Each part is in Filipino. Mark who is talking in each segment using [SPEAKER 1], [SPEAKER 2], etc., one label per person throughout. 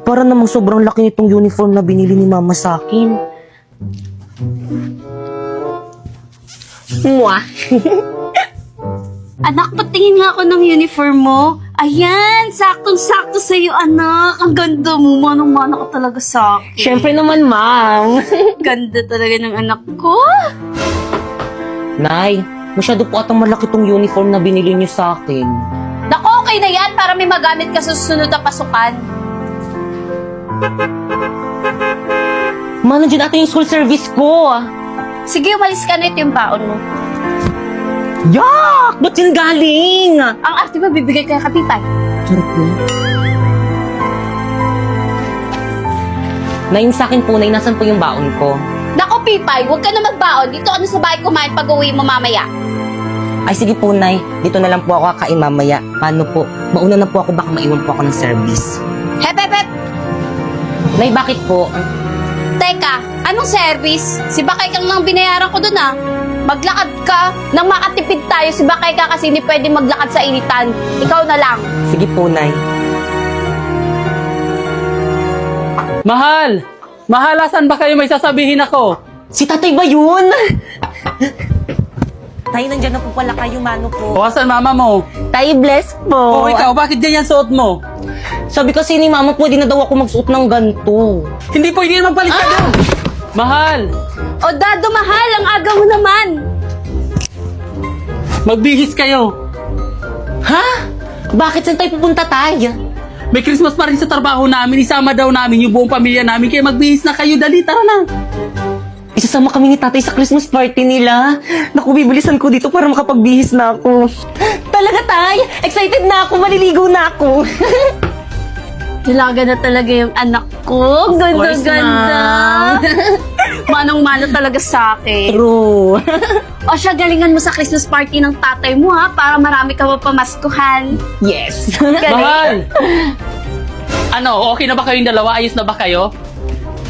[SPEAKER 1] Para namang sobrang laki nitong uniform na binili ni Mama sa akin. Mwah!
[SPEAKER 2] Anak, patingin nga ako ng uniform mo. Ayan, saktong-sakto sa'yo, anak. Ang ganda mo, manong-mana ka talaga sa akin.
[SPEAKER 1] Siyempre naman, Ma'am.
[SPEAKER 2] Ganda talaga ng anak ko.
[SPEAKER 1] Nay, masyado po atang malaki tong uniform na binili niyo sa akin.
[SPEAKER 2] Naku, okay na yan para may magamit ka sa susunod na pasukan.
[SPEAKER 1] Ma, nandiyan ata yung school service ko.
[SPEAKER 2] Sige, umalis ka na, ito yung baon mo.
[SPEAKER 1] Yak! Ba't yun galing?
[SPEAKER 2] Ang arte mo, bibigay ka kapitay.
[SPEAKER 1] Charot na. Nay, yung sa akin po, Nay, nasan po yung baon ko?
[SPEAKER 2] Naku, Pipay, huwag ka na magbaon. Dito ka na sa bahay kumain pag-uwi mo mamaya.
[SPEAKER 1] Ay, sige po, Nay. Dito na lang po ako kakain mamaya. Paano po? Mauna na po ako, baka maiwan po ako ng service.
[SPEAKER 2] Hep, hep, hep!
[SPEAKER 1] Nay, bakit po?
[SPEAKER 2] Teka, anong service? Si Bakay kang nang binayaran ko dun ah. Maglakad ka. Nang makatipid tayo, si Bakay ka kasi hindi pwede maglakad sa initan. Ikaw na lang.
[SPEAKER 1] Sige po, Nay.
[SPEAKER 3] Mahal! Mahal, asan ba kayo? May sasabihin ako.
[SPEAKER 1] Si tatay ba yun? Tay, nandyan na po pala kayo, mano po.
[SPEAKER 3] O, asan mama mo?
[SPEAKER 1] Tay, bless po.
[SPEAKER 3] O, ikaw, bakit ganyan suot mo?
[SPEAKER 1] Sabi kasi ni Mama, pwede na daw ako magsuot ng ganito.
[SPEAKER 3] Hindi pwede naman palit ka doon. Mahal!
[SPEAKER 2] O Dado, mahal, ang aga mo naman.
[SPEAKER 3] Magbihis kayo.
[SPEAKER 1] Ha? Bakit saan tayo pupunta, Tay?
[SPEAKER 3] May Christmas pa rin sa trabaho namin. Isama daw namin yung buong pamilya namin. Kaya magbihis na kayo. Dali, tara na.
[SPEAKER 1] Isasama kami ni tatay sa Christmas party nila. Naku, bibilisan ko dito para makapagbihis na ako. Talaga, Tay? Excited na ako, maliligo na ako.
[SPEAKER 2] Hilaga na talaga yung anak ko.
[SPEAKER 1] course,
[SPEAKER 2] Ganda-ganda. Manong-mano talaga sa akin.
[SPEAKER 1] True.
[SPEAKER 2] O siya, galingan mo sa Christmas party ng tatay mo ha, para marami ka mapamaskuhan.
[SPEAKER 1] Yes.
[SPEAKER 3] Mahal! Ano, okay na ba kayong dalawa? Ayos na ba kayo?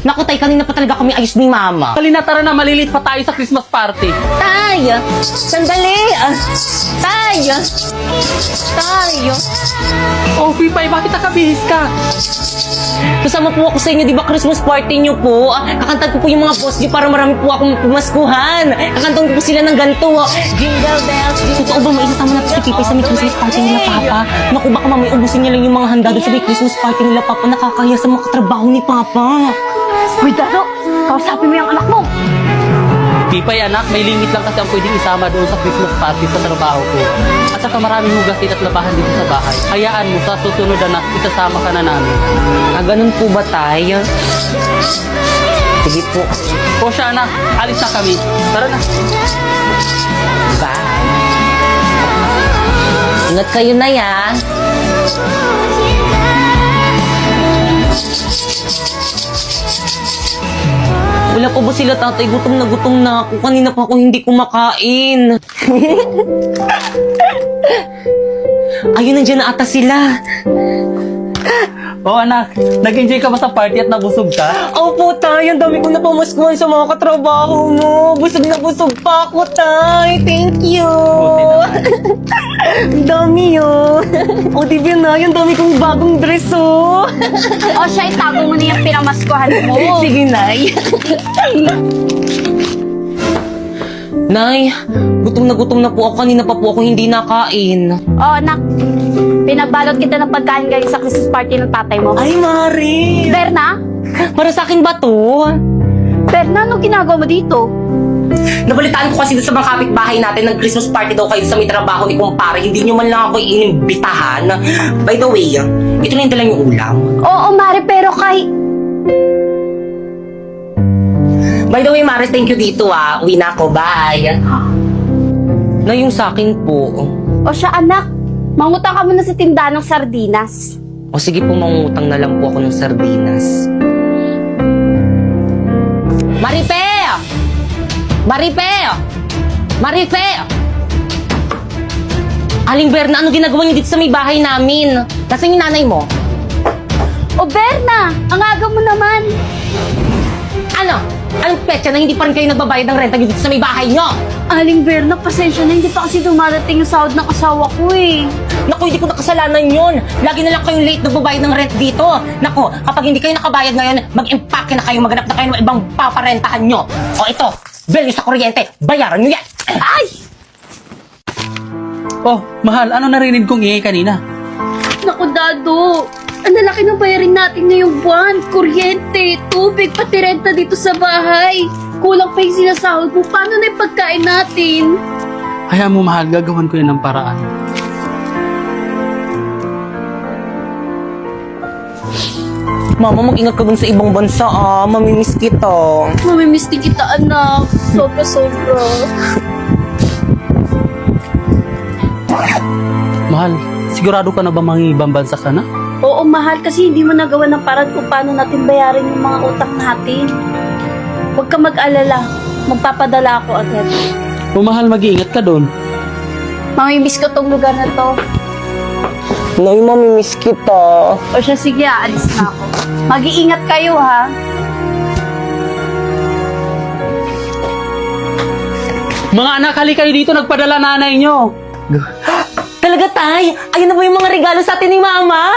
[SPEAKER 1] Naku, Tay, kanina pa talaga kami ayos ni Mama.
[SPEAKER 3] Dali na, tara na. Malilit pa tayo sa Christmas party.
[SPEAKER 1] Tay! Sandali! Tay! Tay!
[SPEAKER 3] Oh, Pipay, bakit nakabihis ka?
[SPEAKER 1] Kasama po ako sa inyo, di ba Christmas party niyo po? Kakantan ko po yung mga boss niyo para marami po akong pumaskuhan. Kakantan ko po sila ng ganito. Jingle bells, jingle. Totoo ba maisasama natin si Pipay sa may Christmas party nila, Papa? Naku, baka mamaya ubusin niya lang yung mga handa doon sa may Christmas party nila, Papa. Nakakaya sa mga katrabaho ni Papa.
[SPEAKER 2] Uy, Dado, kausapin mo yung anak mo.
[SPEAKER 3] Pipay, anak, may limit lang kasi ang pwedeng isama doon sa Christmas party sa trabaho ko. At saka maraming hugasin at labahan dito sa bahay. Hayaan mo, sa susunod anak, isasama ka na namin.
[SPEAKER 1] Ganun po ba, Tay? Sige po.
[SPEAKER 3] O siya, anak, alis na kami. Tara na.
[SPEAKER 1] Bye. Ingat kayo na, ya. Wala pa ba sila, tatay? Gutom na ako. Kanina pa ako hindi kumakain. Ayun, nandiyan na ata sila.
[SPEAKER 3] O anak, nag-enjoy ka ba sa party at nabusog ka?
[SPEAKER 1] Opo, Tay. Ang dami ko na pamaskuhan sa mga katrabaho mo. Busog na busog pa ako, Tay. Thank you.
[SPEAKER 3] Buti naman.
[SPEAKER 1] Ang dami, oh. O, di ba, Nay? Ang dami kong bagong dress, oh.
[SPEAKER 2] O siya, itago mo na yung pinamaskuhan mo.
[SPEAKER 1] Sige, Nay. Nay, gutom na po ako. Kanina pa po ako hindi nakain.
[SPEAKER 2] O anak, pinabalot kita ng pagkain galing sa Christmas party ng tatay mo.
[SPEAKER 1] Ay, Mari.
[SPEAKER 2] Berna?
[SPEAKER 1] Para sa akin ba to?
[SPEAKER 2] Berna, anong ginagawa mo dito?
[SPEAKER 1] Nabalitaan ko kasi sa mga kapitbahay natin ng Christmas party daw kayo sa may trabaho ni kumpare. Hindi nyo man lang ako inimbitahan. By the way, ito na yung dalang yung ulam.
[SPEAKER 2] Oo, Mari, pero
[SPEAKER 1] By the way, Maris, thank you dito, ah. Uwi na ako. Bye. Na yung sa akin po.
[SPEAKER 2] O siya, anak, mangutang ka muna sa tindahan ng sardinas.
[SPEAKER 1] O sige po, mangutang na lang po ako ng sardinas. Marife! Marife! Marife! Aling Berna, ano ginagawa niyo dito sa may bahay namin? Nasaan yung nanay mo?
[SPEAKER 2] O Berna, ang aga mo naman.
[SPEAKER 1] Ano? Anong petsa na hindi pa rin kayo nagbabayad ng renta dito sa may bahay nyo?
[SPEAKER 2] Aling Berna, pasensya na, hindi pa kasi dumarating yung sahod ng asawa ko eh.
[SPEAKER 1] Naku, hindi ko nakasalanan yun. Lagi na lang kayong late nagbabayad ng rent dito. Naku, kapag hindi kayo nakabayad ngayon, mag-impake na kayo, maghanap na kayo ng ibang paparentahan nyo. O ito, bill nyo sa kuryente, bayaran nyo yan. Ay!
[SPEAKER 3] Oh, mahal, ano narinig kong ingay kanina?
[SPEAKER 2] Naku, Dado. Ang lalaki ng bayarin natin ngayong buwan. Kuryente, tubig, pati renta dito sa bahay. Kulang pa yung sinasahod mo. Paano na yung pagkain natin?
[SPEAKER 3] Hayaan mo, mahal, gagawan ko yan ng paraan.
[SPEAKER 1] Mama, mag-ingat ka dun sa ibang bansa mamimiss kita.
[SPEAKER 2] Mamimiss din kita, anak. Sobra-sobra.
[SPEAKER 3] Mahal, sigurado ka na ba mangibang bansa ka na?
[SPEAKER 2] Oo, mahal, kasi hindi mo nagawa ng paraan kung paano natin bayarin yung mga utang natin. Huwag ka mag-alala. Magpapadala ako agad.
[SPEAKER 3] O mahal, mag-iingat ka doon.
[SPEAKER 2] Mamimiss ko tong lugar na to.
[SPEAKER 1] Nay, mamimiss kita.
[SPEAKER 2] O siya, sige, aalis na ako. Mag-iingat kayo, ha?
[SPEAKER 3] Mga anak, hali kayo dito, nagpadala nanay nyo.
[SPEAKER 1] Talaga, Tay? Ayun na ba yung mga regalo sa atin ni Mama?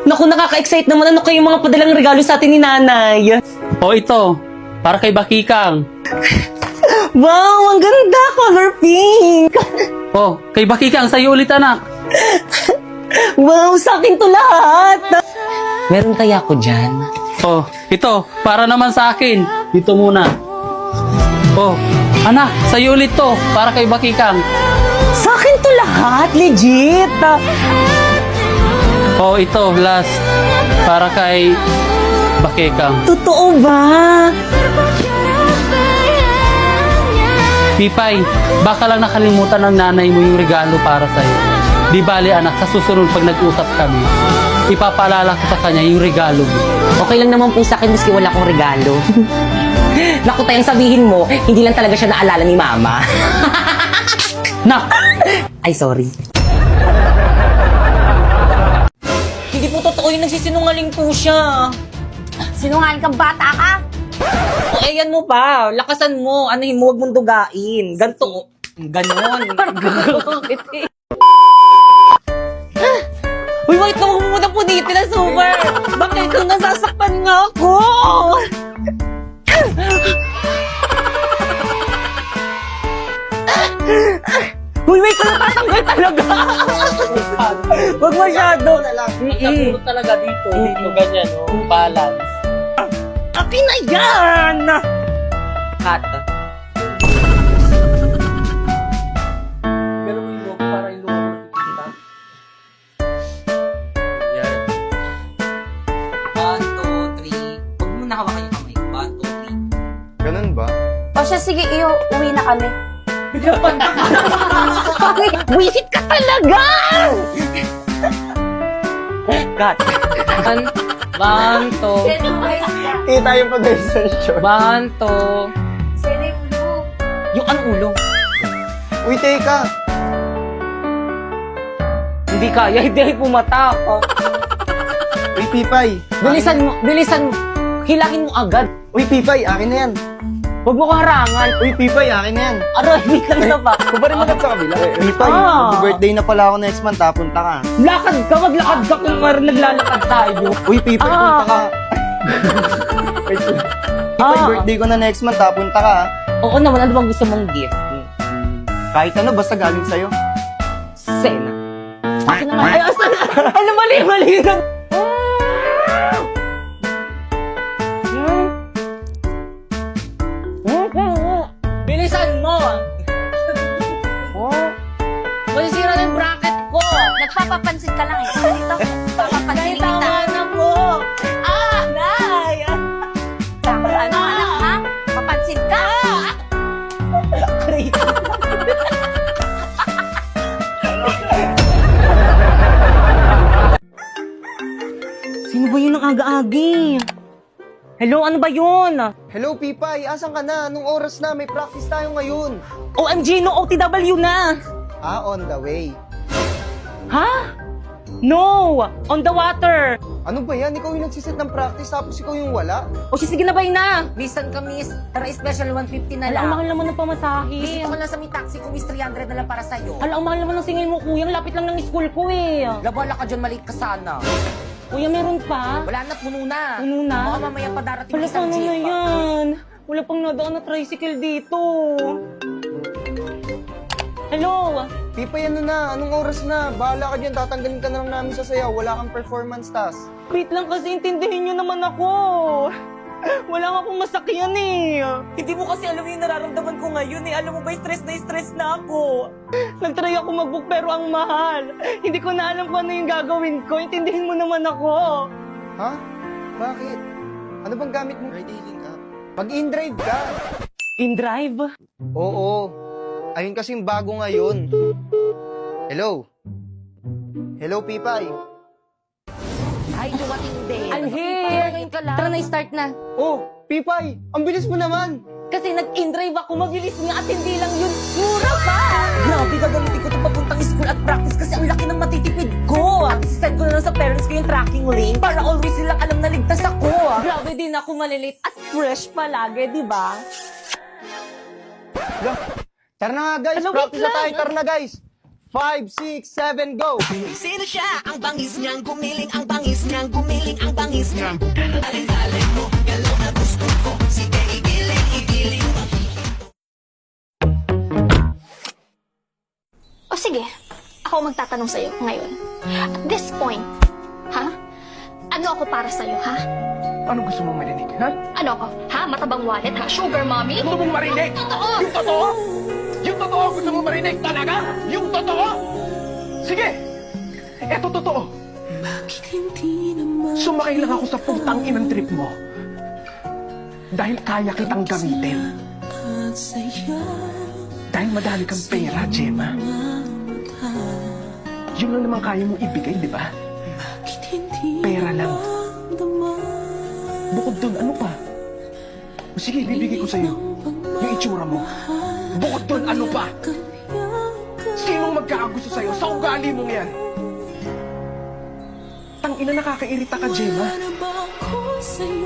[SPEAKER 1] Naku, nakaka-excite naman. Ano kayo yung mga padalang regalo sa atin ni Nanay?
[SPEAKER 3] O ito, para kay Bakikang.
[SPEAKER 1] Wow, ang ganda! Color pink!
[SPEAKER 3] O, kay Bakikang, sa'yo ulit anak.
[SPEAKER 1] Wow, sa akin to lahat! Meron kaya ako dyan?
[SPEAKER 3] O, ito, para naman sa akin. Dito muna. O, anak, sa'yo ulit to, para kay Bakikang.
[SPEAKER 1] Sa akin to lahat? Legit!
[SPEAKER 3] O, ito, last, para kay Bakikang.
[SPEAKER 1] Totoo ba?
[SPEAKER 3] Pipay, baka lang nakalimutan ng nanay mo yung regalo para sa'yo. Di bali anak, sa susunod pag nag-usap kami, ipapaalala ko sa kanya yung regalo mo.
[SPEAKER 1] Okay lang naman po sa akin miski wala akong regalo. Naku, tayong sabihin mo, hindi lang talaga siya naalala ni Mama.
[SPEAKER 3] Nak!
[SPEAKER 1] Ay, sorry. Hindi po totoo yung nagsisinungaling po siya.
[SPEAKER 2] Sinungaling kang bata ka?
[SPEAKER 1] O, ayan mo pa. Lakasan mo. Anuhin mo, huwag mong dugain. Ganto. Ganon. Uy, wait ka, huwag mo muna po dito na super. Bakit kung nasasaktan nga ako? Uy, wait ka, natatanggal talaga. Huwag masyado.
[SPEAKER 3] Siguro talaga dito, ganyan, balance.
[SPEAKER 1] Akin na yan! Cut.
[SPEAKER 3] Pero yung logo, para yung logo nakikita. Yan.
[SPEAKER 1] 1, 2, 3. Huwag mo nakawakan yung kamay. 1, 2, 3.
[SPEAKER 4] Ganun ba?
[SPEAKER 2] O siya, sige, iyo, uwi na kami.
[SPEAKER 1] Wisit ka talaga! Cut. 1, 2.
[SPEAKER 4] Kita yung pag-sensyon.
[SPEAKER 1] 1, 2. Yung anong ulo?
[SPEAKER 4] Uy, teka!
[SPEAKER 1] Hindi kaya, hindi pumatak.
[SPEAKER 4] Uy, Pipay!
[SPEAKER 1] Bilisan mo, hilangin mo agad.
[SPEAKER 4] Uy, Pipay, akin na yan!
[SPEAKER 1] Huwag mo ko harangan.
[SPEAKER 4] Uy, Pipay, akin na yan!
[SPEAKER 1] Aray, wait lang na ba?
[SPEAKER 4] Kubarin mo na sa kabila. Pipay, birthday na pala ako next month, punta ka.
[SPEAKER 1] Lakad ka, maglakad ka kung naglalakad tayo.
[SPEAKER 4] Uy, Pipay, punta ka. Wait lang. Pipay,
[SPEAKER 1] Ah.
[SPEAKER 4] birthday ko na next month, punta ka.
[SPEAKER 1] Oo naman, ano bang gusto mong gift?
[SPEAKER 4] Kahit ano, basta galing sa'yo.
[SPEAKER 1] Sena. Akin naman. Ay, asan? Ano, mali na. Bilisan mo! Masisira na yung bracket ko!
[SPEAKER 2] Nagpapapansin ka lang eh. Dito, papapansin kita.
[SPEAKER 1] Tama na po! Ah! Nay!
[SPEAKER 2] Ano, anak, ha? Papansin ka?
[SPEAKER 1] Sino ba yun ang aga-agi? Hello, ano ba yun?
[SPEAKER 4] Hello, Pipay, asan ka na? Anong oras na? May practice tayo ngayon.
[SPEAKER 1] OMG, no OTW na!
[SPEAKER 4] On the way.
[SPEAKER 1] Ha? No! On the water!
[SPEAKER 4] Ano ba yan? Ikaw yung nagsiset ng practice tapos ikaw yung wala?
[SPEAKER 1] O siya, sige na bay na!
[SPEAKER 5] Bisan ka, miss. Tara, special 150 na
[SPEAKER 1] Ala,
[SPEAKER 5] lang.
[SPEAKER 1] ang mahal naman ng pamasahe.
[SPEAKER 5] Bisita ko lang sa may taxi ko, miss. 300 na lang para sa'yo.
[SPEAKER 1] Ala, ang mahal naman ng singil mo, kuya. Ang lapit lang ng school ko eh.
[SPEAKER 5] Labala ka dyan, maliit ka sana.
[SPEAKER 1] Kuya, meron pa?
[SPEAKER 5] Wala na, puno na.
[SPEAKER 1] Puno na?
[SPEAKER 5] Baka mamaya pa darating
[SPEAKER 1] Wala,
[SPEAKER 5] isang
[SPEAKER 1] paano na
[SPEAKER 5] jeep.
[SPEAKER 1] yan? Wala pang nadaan na tricycle dito. Hello?
[SPEAKER 4] Pipay, ano na? Anong oras na? Bahala ka dyan, tatanggalin ka na lang namin sa sayaw. Wala kang performance task.
[SPEAKER 1] Wait lang kasi intindihin nyo naman ako. Wala nga akong masakyan eh.
[SPEAKER 5] Hindi mo kasi alam yung nararamdaman ko ngayon eh. Alam mo ba, stress na ako.
[SPEAKER 1] Nagtry ako mag-book pero ang mahal. Hindi ko na alam kung ano yung gagawin ko. Intindihin mo naman ako.
[SPEAKER 4] Ha? Bakit? Ano bang gamit mo? Ride-hailing app. Mag-in-drive ka.
[SPEAKER 1] In-drive?
[SPEAKER 4] Oo. Ayun kasing bago ngayon. Hello? Hello, Pipay?
[SPEAKER 5] Ay, dumating din.
[SPEAKER 1] I'm here.
[SPEAKER 5] Ngayon ka lang.
[SPEAKER 1] Tara na, start na.
[SPEAKER 4] Oh, Pipay! Ang bilis mo naman!
[SPEAKER 1] Kasi nag-in-drive ako, mabilis nga at hindi lang yun. Mura pa!
[SPEAKER 5] Grabe, gagamitin ko ito papuntang school at practice kasi ang laki ng matitipid ko. At send ko na lang sa parents ko yung tracking link para always silang alam na ligtas ako.
[SPEAKER 1] Grabe din ako malilit at fresh palagi, di ba?
[SPEAKER 4] Tara na nga, guys!
[SPEAKER 1] Ano,
[SPEAKER 4] Practice
[SPEAKER 1] wait
[SPEAKER 4] na tayo!
[SPEAKER 1] lang.
[SPEAKER 4] Tara na, guys! 5, 6, 7, go!
[SPEAKER 6] Sino siya? Ang bangis niyang gumiling, ang bangis niyang gumiling, ang bangis niyang
[SPEAKER 7] O sige, ako magtatanong sa'yo ngayon. At this point, ha? Ano ako para sa'yo, ha?
[SPEAKER 8] Ano gusto mong marinig, ha?
[SPEAKER 7] Ano ako? Ha? Matabang wallet, ha? Sugar mommy?
[SPEAKER 8] Gusto mong marinig?
[SPEAKER 7] Totoo!
[SPEAKER 8] Yung totoo? Yung totoo gusto mong marinig talaga? Yung totoo? Sige! Eto totoo. Sumakay lang ako sa putang inang trip mo. Dahil kaya kitang gamitin. Dahil madami kang pera, Gemma. Yun lang naman kaya mong ibigay, di ba? Pera lang. Bukod dun, ano pa? O sige, bibigay ko sa'yo yung itsura mo. Bukod dun, ano pa? Sinong magkakagusto sa'yo sa ugali mong yan? Tangina, nakakairita ka, Gemma.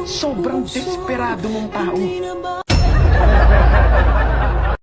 [SPEAKER 8] Sobrang desperado mong tao.